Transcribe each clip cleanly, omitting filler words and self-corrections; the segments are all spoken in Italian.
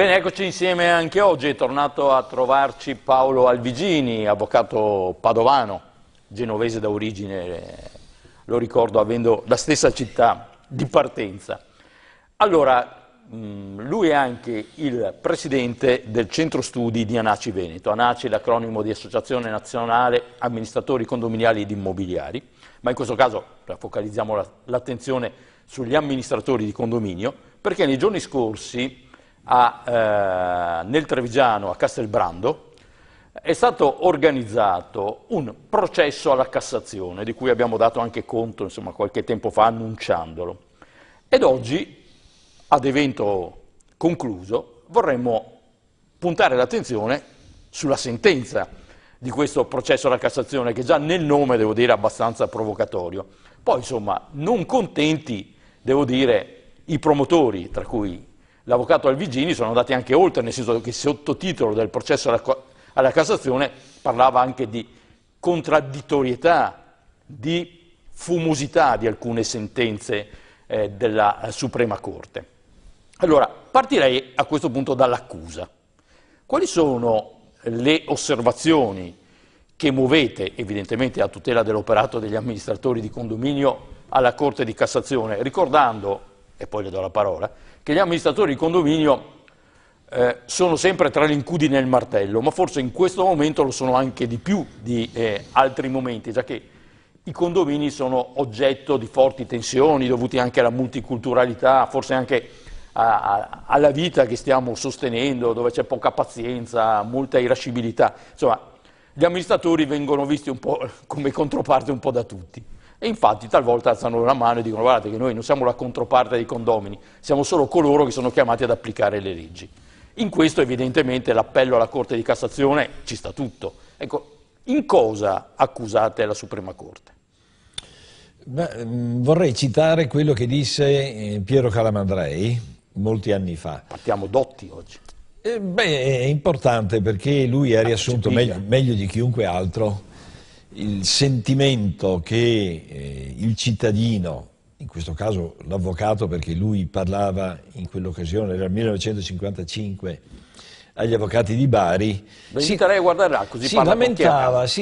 Bene, eccoci insieme anche oggi. È tornato a trovarci Paolo Alvigini, avvocato padovano, genovese da origine, lo ricordo avendo la stessa città di partenza. Allora, lui è anche il presidente del centro studi di ANACI Veneto. ANACI è l'acronimo di Associazione Nazionale Amministratori Condominiali ed Immobiliari, ma in questo caso focalizziamo l'attenzione sugli amministratori di condominio, perché nei giorni scorsi nel Trevigiano, a Castelbrando, è stato organizzato un processo alla Cassazione, di cui abbiamo dato anche conto, insomma, qualche tempo fa, annunciandolo. Ed oggi, ad evento concluso, vorremmo puntare l'attenzione sulla sentenza di questo processo alla Cassazione, che già nel nome, devo dire, è abbastanza provocatorio. Poi, insomma, non contenti, devo dire, i promotori, tra cui l'avvocato Alvigini, sono andati anche oltre, nel senso che il sottotitolo del processo alla Cassazione parlava anche di contraddittorietà, di fumosità di alcune sentenze della Suprema Corte. Allora, partirei a questo punto dall'accusa. Quali sono le osservazioni che muovete, evidentemente a tutela dell'operato degli amministratori di condominio, alla Corte di Cassazione, ricordando, e poi le do la parola, che gli amministratori di condominio sono sempre tra l'incudine e il martello, ma forse in questo momento lo sono anche di più di altri momenti, già che i condomini sono oggetto di forti tensioni dovuti anche alla multiculturalità, forse anche alla vita che stiamo sostenendo, dove c'è poca pazienza, molta irascibilità. Insomma, gli amministratori vengono visti un po' come controparte un po' da tutti. E infatti talvolta alzano la mano e dicono: guardate che noi non siamo la controparte dei condomini, siamo solo coloro che sono chiamati ad applicare le leggi. In questo evidentemente l'appello alla Corte di Cassazione ci sta tutto. Ecco, in cosa accusate la Suprema Corte? Vorrei citare quello che disse Piero Calamandrei molti anni fa. Partiamo dotti oggi. È importante perché lui ha riassunto meglio di chiunque altro il sentimento che il cittadino, in questo caso l'avvocato, perché lui parlava in quell'occasione, era il 1955, agli avvocati di Bari, si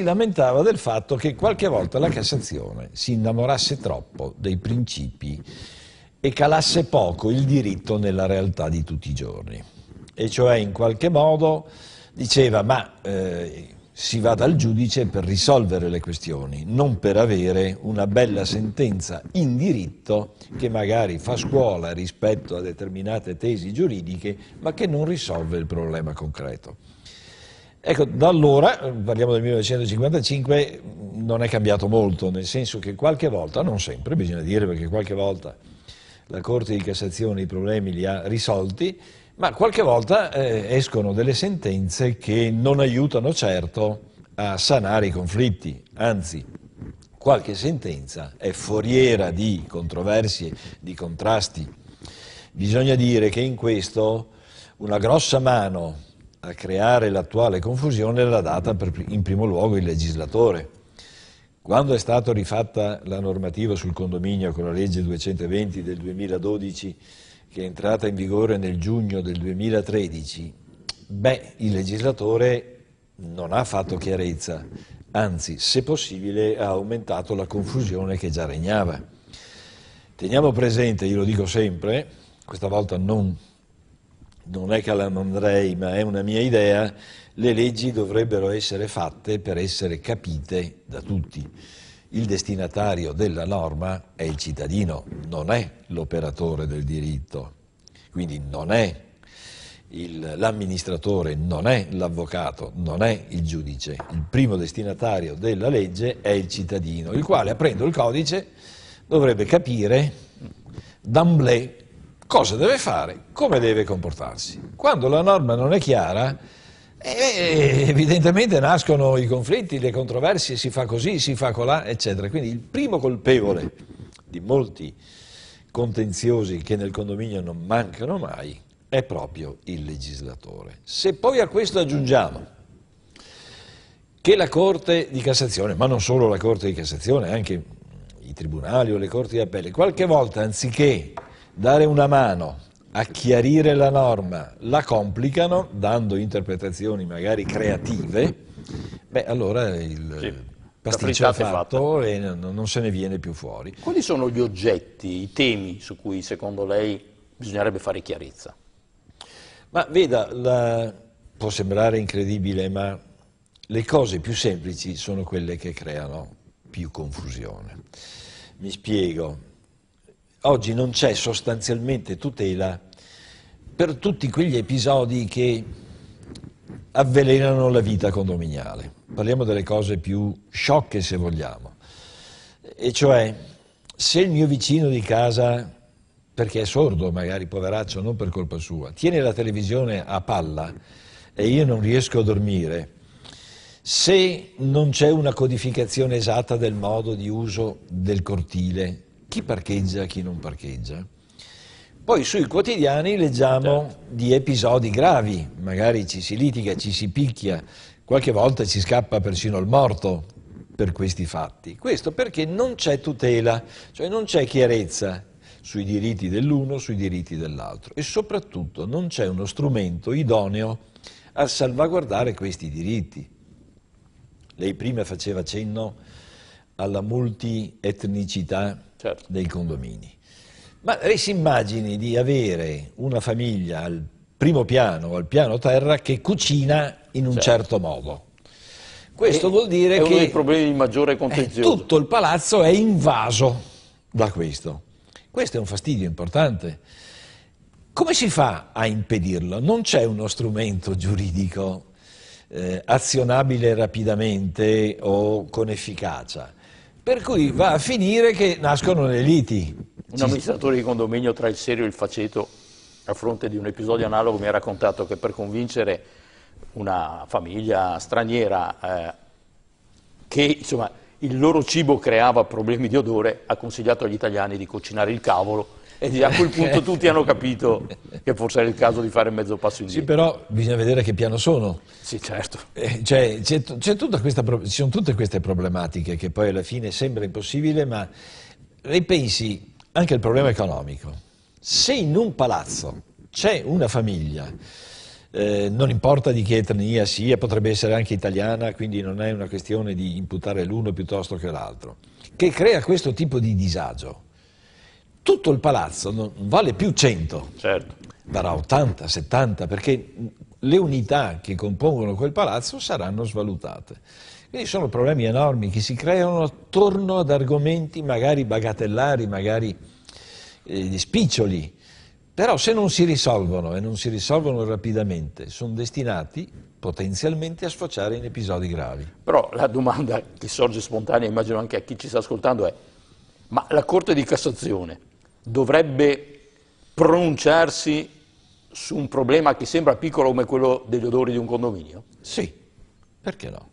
lamentava del fatto che qualche volta la Cassazione si innamorasse troppo dei principi e calasse poco il diritto nella realtà di tutti i giorni. E cioè, in qualche modo, diceva, si va dal giudice per risolvere le questioni, non per avere una bella sentenza in diritto che magari fa scuola rispetto a determinate tesi giuridiche, ma che non risolve il problema concreto. Ecco, da allora, parliamo del 1955, non è cambiato molto, nel senso che qualche volta, non sempre, bisogna dire, perché qualche volta la Corte di Cassazione i problemi li ha risolti, ma qualche volta escono delle sentenze che non aiutano certo a sanare i conflitti, anzi qualche sentenza è foriera di controversie, di contrasti. Bisogna dire che in questo una grossa mano a creare l'attuale confusione l'ha data in primo luogo il legislatore. Quando è stata rifatta la normativa sul condominio con la legge 220 del 2012, che è entrata in vigore nel giugno del 2013, il legislatore non ha fatto chiarezza, anzi, se possibile, ha aumentato la confusione che già regnava. Teniamo presente, io lo dico sempre, questa volta non è Calamandrei, ma è una mia idea, le leggi dovrebbero essere fatte per essere capite da tutti. Il destinatario della norma è il cittadino, non è l'operatore del diritto, quindi non è l'amministratore, non è l'avvocato, non è il giudice. Il primo destinatario della legge è il cittadino, il quale, aprendo il codice, dovrebbe capire d'emblée cosa deve fare, come deve comportarsi. Quando la norma non è chiara, evidentemente nascono i conflitti, le controversie, si fa così, si fa colà, eccetera. Quindi il primo colpevole di molti contenziosi che nel condominio non mancano mai è proprio il legislatore. Se poi a questo aggiungiamo che la Corte di Cassazione, ma non solo la Corte di Cassazione, anche i tribunali o le Corti di Appello, qualche volta anziché dare una mano a chiarire la norma la complicano, dando interpretazioni magari creative, beh allora il pasticcio è fatto e non se ne viene più fuori. Quali sono gli oggetti, i temi su cui secondo lei bisognerebbe fare chiarezza? Ma veda, può sembrare incredibile, ma le cose più semplici sono quelle che creano più confusione. Mi spiego. Oggi non c'è sostanzialmente tutela per tutti quegli episodi che avvelenano la vita condominiale. Parliamo delle cose più sciocche, se vogliamo. E cioè, se il mio vicino di casa, perché è sordo magari, poveraccio, non per colpa sua, tiene la televisione a palla e io non riesco a dormire, se non c'è una codificazione esatta del modo di uso del cortile, chi parcheggia, chi non parcheggia. Poi sui quotidiani leggiamo di episodi gravi, magari ci si litiga, ci si picchia, qualche volta ci scappa persino il morto per questi fatti. Questo perché non c'è tutela, cioè non c'è chiarezza sui diritti dell'uno, sui diritti dell'altro e soprattutto non c'è uno strumento idoneo a salvaguardare questi diritti. Lei prima faceva cenno alla multietnicità dei condomini. Ma lei si immagini di avere una famiglia al primo piano o al piano terra che cucina in un certo modo. Questo vuol dire che è uno dei problemi di maggiore contenzioso. Tutto il palazzo è invaso da questo. Questo è un fastidio importante. Come si fa a impedirlo? Non c'è uno strumento giuridico azionabile rapidamente o con efficacia, per cui va a finire che nascono le liti. Un amministratore di condominio tra il serio e il faceto, a fronte di un episodio analogo, mi ha raccontato che per convincere una famiglia straniera che insomma, il loro cibo creava problemi di odore, ha consigliato agli italiani di cucinare il cavolo e a quel punto tutti hanno capito che forse era il caso di fare mezzo passo indietro. Sì, però bisogna vedere che piano sono. Sì, certo. Ci sono tutte queste problematiche che poi alla fine sembra impossibile, ma ripensi anche al problema economico. Se in un palazzo c'è una famiglia, non importa di che etnia sia, potrebbe essere anche italiana, quindi non è una questione di imputare l'uno piuttosto che l'altro, che crea questo tipo di disagio, tutto il palazzo non vale più 100, certo. Varrà 80, 70, perché le unità che compongono quel palazzo saranno svalutate. Quindi sono problemi enormi che si creano attorno ad argomenti magari bagatellari, magari spiccioli, però se non si risolvono e non si risolvono rapidamente, sono destinati potenzialmente a sfociare in episodi gravi. Però la domanda che sorge spontanea, immagino anche a chi ci sta ascoltando, è: ma la Corte di Cassazione dovrebbe pronunciarsi su un problema che sembra piccolo come quello degli odori di un condominio? Sì, perché no?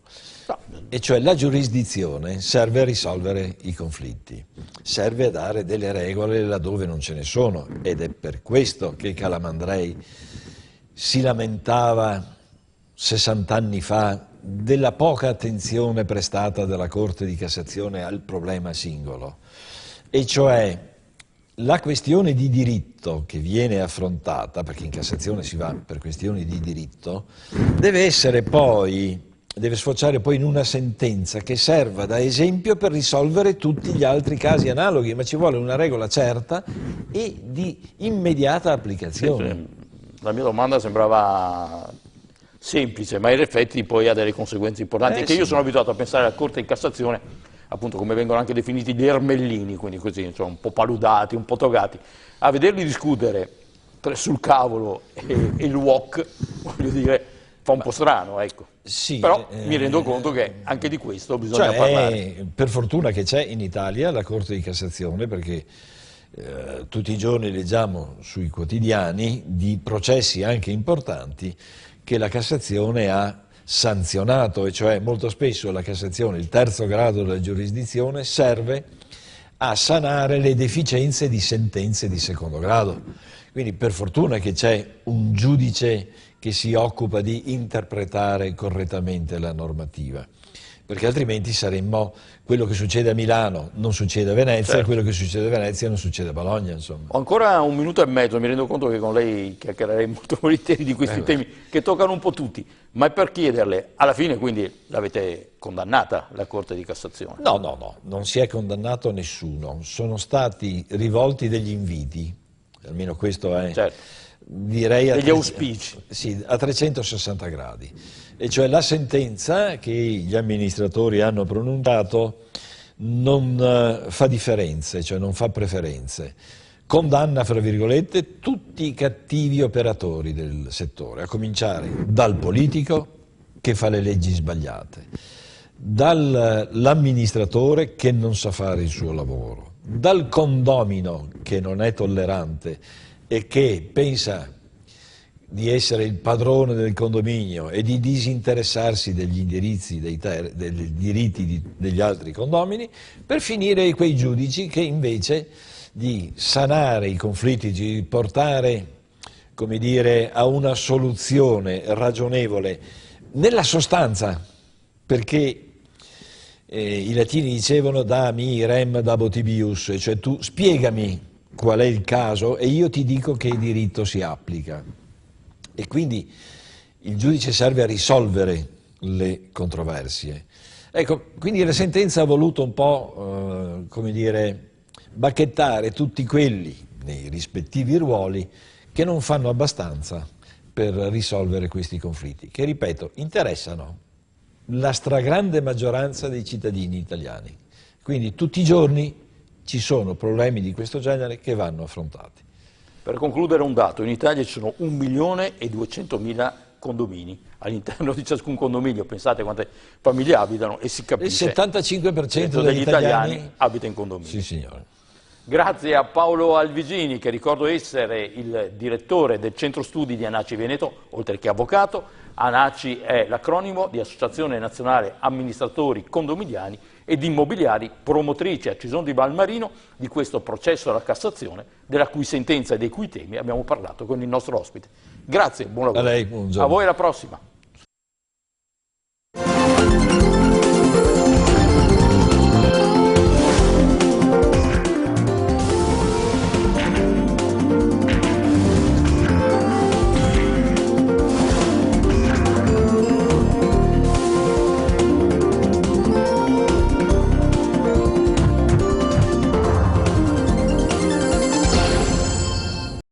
No. E cioè la giurisdizione serve a risolvere i conflitti, serve a dare delle regole laddove non ce ne sono, ed è per questo che Calamandrei si lamentava 60 anni fa della poca attenzione prestata dalla Corte di Cassazione al problema singolo, e cioè la questione di diritto che viene affrontata, perché in Cassazione si va per questioni di diritto, deve sfociare poi in una sentenza che serva da esempio per risolvere tutti gli altri casi analoghi, ma ci vuole una regola certa e di immediata applicazione. Sì. La mia domanda sembrava semplice, ma in effetti poi ha delle conseguenze importanti. Io sono abituato a pensare alla Corte di Cassazione, appunto come vengono anche definiti gli ermellini, quindi così, insomma, un po' paludati, un po' togati, a vederli discutere sul cavolo e il wok, voglio dire, fa un po' strano, ecco. Sì, però mi rendo conto che anche di questo bisogna parlare. Per fortuna che c'è in Italia la Corte di Cassazione, perché tutti i giorni leggiamo sui quotidiani di processi anche importanti che la Cassazione ha sanzionato, e cioè molto spesso la Cassazione, il terzo grado della giurisdizione, serve a sanare le deficienze di sentenze di secondo grado. Quindi per fortuna che c'è un giudice che si occupa di interpretare correttamente la normativa. perché altrimenti saremmo quello che succede a Milano non succede a Venezia, Certo. e quello che succede a Venezia non succede a Bologna, insomma. Ho ancora un minuto e mezzo, mi rendo conto che con lei chiacchiererei molto volentieri di questi temi che toccano un po' tutti, ma è per chiederle, alla fine quindi l'avete condannata la Corte di Cassazione? No, no, no, non si è condannato nessuno, sono stati rivolti degli inviti, almeno questo è, Certo. direi, Degli auspici. Sì, a 360 gradi, e cioè la sentenza che gli amministratori hanno pronunciato non fa differenze, cioè non fa preferenze, condanna, fra virgolette, tutti i cattivi operatori del settore, a cominciare dal politico che fa le leggi sbagliate, dall'amministratore che non sa fare il suo lavoro, dal condomino che non è tollerante e che pensa di essere il padrone del condominio e di disinteressarsi degli indirizzi, dei diritti degli altri condomini, per finire quei giudici che invece di sanare i conflitti, di portare, come dire, a una soluzione ragionevole nella sostanza, perché i latini dicevano da mi rem dabo tibius, cioè tu spiegami qual è il caso e io ti dico che diritto si applica. E quindi il giudice serve a risolvere le controversie. Ecco, quindi la sentenza ha voluto un po', come dire, bacchettare tutti quelli nei rispettivi ruoli che non fanno abbastanza per risolvere questi conflitti, che, ripeto, interessano la stragrande maggioranza dei cittadini italiani. Quindi tutti i giorni ci sono problemi di questo genere che vanno affrontati. Per concludere un dato, in Italia ci sono 1.200.000 condomini, all'interno di ciascun condominio pensate quante famiglie abitano e si Il capisce 75% degli degli italiani abita in condominio. Sì, signore. Grazie a Paolo Alvigini, che ricordo essere il direttore del centro studi di Anaci Veneto, oltre che avvocato. Anaci è l'acronimo di Associazione Nazionale Amministratori Condominiali ed Immobiliari, promotrice a Cison di Valmarino di questo processo alla Cassazione, della cui sentenza e dei cui temi abbiamo parlato con il nostro ospite. Grazie, buon lavoro. A lei, buongiorno. A voi, alla prossima.